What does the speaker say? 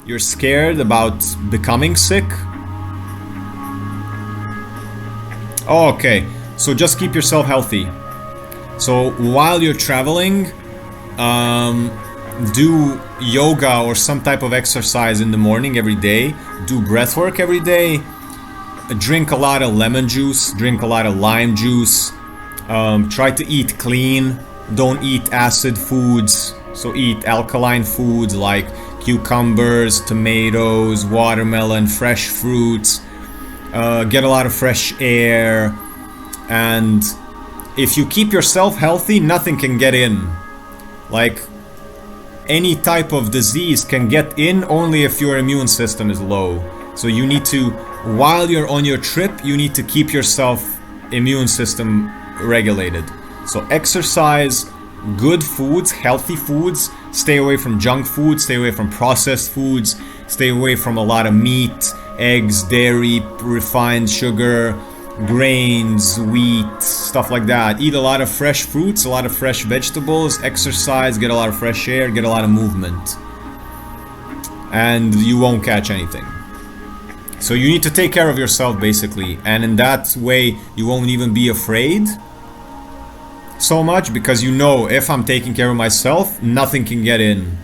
You're scared about becoming sick? Oh, okay. So just keep yourself healthy. So while you're traveling, do yoga or some type of exercise in the morning every day. Do breath work every day. Drink a lot of lemon juice. Drink a lot of lime juice. Try to eat clean. Don't eat acid foods. So eat alkaline foods like cucumbers, tomatoes, watermelon, fresh fruits. Get a lot of fresh air. And if you keep yourself healthy, nothing can get in. Like, any type of disease can get in only if your immune system is low. So you need to, while you're on your trip, you need to keep yourself immune system regulated. So exercise, good foods, healthy foods, stay away from junk food, stay away from processed foods, stay away from a lot of meat, eggs, dairy, refined sugar, grains, wheat, stuff like that. Eat a lot of fresh fruits, a lot of fresh vegetables, exercise, get a lot of fresh air, get a lot of movement. And you won't catch anything. So you need to take care of yourself basically, and in that way you won't even be afraid so much, because you know, if I'm taking care of myself, nothing can get in.